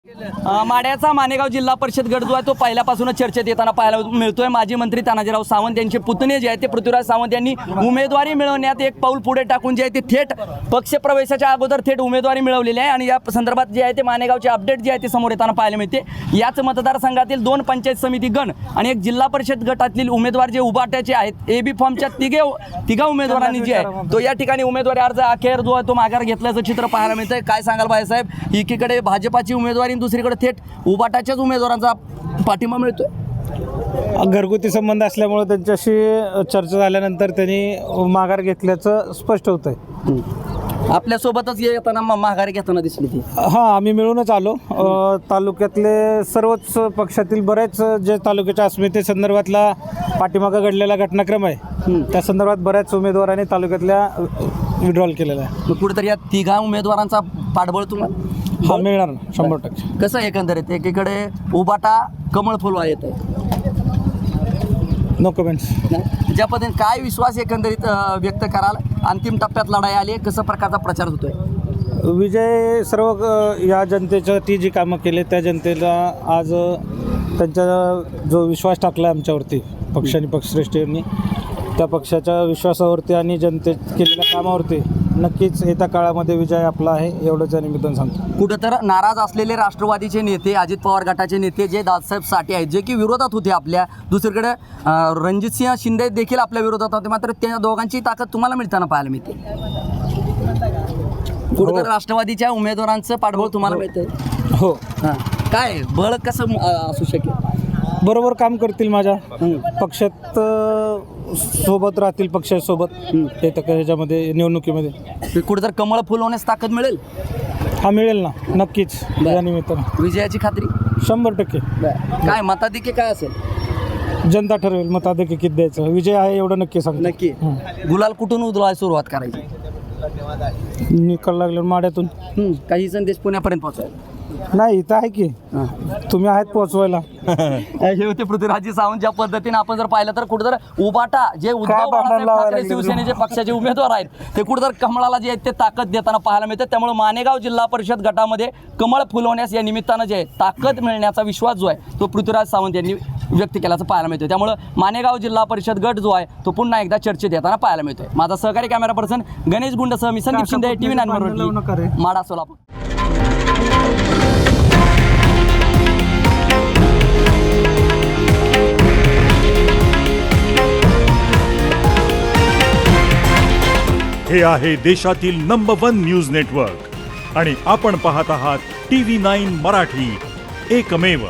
माड्याचा मानेगाव जिल्हा परिषद गट जो आहे तो पहिल्यापासूनच चर्चेत येताना पाहायला मिळतोय। माजी मंत्री तानाजीराव सावंत यांचे पुतणे जे आहेत ते पृथ्वीराज सावंत यांनी उमेदवारी मिळवण्यात एक पाऊल पुढे टाकून जे आहे ते थेट पक्षप्रवेशाच्या अगोदर थेट उमेदवारी मिळवलेली आहे आणि या संदर्भात जे आहे ते मानेगावचे अपडेट जे आहे ते समोर येताना पाहायला मिळते। याच मतदारसंघातील 2 पंचायत समिती गण आणि एक जिल्हा परिषद गटातील उमेदवार जे उभाट्याचे आहेत AB फॉर्मच्या तिघा उमेदवारांनी जे आहे तो या ठिकाणी उमेदवारी अर्ज अखेर जो आहे तो माघार घेतल्याचं चित्र पाहायला मिळतंय। काय सांगाल भाईसाहेब, एकीकडे भाजपाची उमेदवारी दुसरीकडे थेट उभाटाच्याच उमेदवारांचा पाठिंबा मिळतोय। घरगुती संबंध असल्यामुळे त्यांच्याशी चर्चा झाल्यानंतर त्यांनी माघार घेतल्याचं स्पष्ट होतंय। आपल्यासोबतच येताना माघार घेताना दिसली ती। हां, आम्ही मिळूनच आलो। तालुक्यातले सर्वच पक्षातील बरेच जे तालुक्याच्या अस्मिते संदर्भातला पाठीमागं घडलेला घटनाक्रम आहे त्या संदर्भात बऱ्याच उमेदवारांनी तालुक्यातल्या विड्रॉल केलेला आहे। कुठेतरी या तिघा उमेदवारांचा पाठबळ तुम्हाला हा मिळणार 100%। कसं एकंदरीत एकीकडे उबाटा कमळ फुलवा येत आहे, नो कमेंट्स। ज्या पद्धतीने काय विश्वास एकंदरीत व्यक्त कराल, अंतिम टप्प्यात लढाई आली आहे, कसं प्रकारचा प्रचार होतोय? विजय सर्व या जनतेचं ती जी कामं केली त्या जनतेला आज त्यांचा जो विश्वास टाकला आमच्यावरती पक्षाने पक्षश्रेष्ठींनी त्या पक्षाच्या विश्वासावरती आणि जनतेत केलेल्या कामावरती नक्कीच येत्या काळामध्ये विजय आपला आहे एवढंच या निमित्तानं सांगतो। कुठं तर नाराज असलेले राष्ट्रवादीचे नेते, अजित पवार गटाचे नेते जे दादासाहेब साठे आहेत जे की विरोधात होते आपल्या, दुसरीकडे रणजितसिंह शिंदे देखील आपल्या विरोधात होते, मात्र त्या दोघांची ताकद तुम्हाला मिळताना पाहायला मिळते। कुठं तर राष्ट्रवादीच्या उमेदवारांचं पाठबळ तुम्हाला मिळतंय। हो, हां, काय बळ कसं असू शकेल? बरोबर काम करतील माझ्या पक्षात, सोबत राहतील पक्षासोबत येत्या ह्याच्यामध्ये निवडणुकीमध्ये। कुठं तर कमळ फुलवण्यास ताकद मिळेल? हा मिळेल ना, नक्कीच या निमित्तानं विजयाची खात्री 100%। काय मताधिक्य काय असेल? जनता ठरवेल मताधिक्य किती द्यायचं, विजय आहे एवढं नक्की सांगतो। नक्की गुलाल कुठून उधळायला सुरुवात करायची? निकाल लागल्यावर माड्यातून काही संदेश पुण्यापर्यंत पोहोचायला नाही, इथं आहे की तुम्ही आहेत पोहोचवायला। हे होते पृथ्वीराज सावंत। ज्या पद्धतीने आपण जर पाहिलं तर कुठेतर उबाटा जे उद्धव बाळासाहेब ठाकरे शिवसेनेचे पक्षाचे उमेदवार आहेत ते कुठेतर कमळाला जे आहेत ते ताकद देताना पाहायला मिळते। त्यामुळे मानेगाव जिल्हा परिषद गटामध्ये कमळ फुलवण्यास या निमित्तानं जे आहे ताकद मिळण्याचा विश्वास जो आहे तो पृथ्वीराज सावंत यांनी व्यक्त केल्याचं पाहायला मिळतं। त्यामुळे मानेगाव जिल्हा परिषद गट जो आहे तो पुन्हा एकदा चर्चेत येताना पाहायला मिळतोय। माझा सहकारी कॅमेरा पर्सन गणेश गुंडसह मी संदीप शिंदे, TV9 माडा, सोलापूर। हे आहे देशातील नंबर 1 न्यूज नेटवर्क आणि आपण पाहत आहात TV9 मराठी, एकमेव।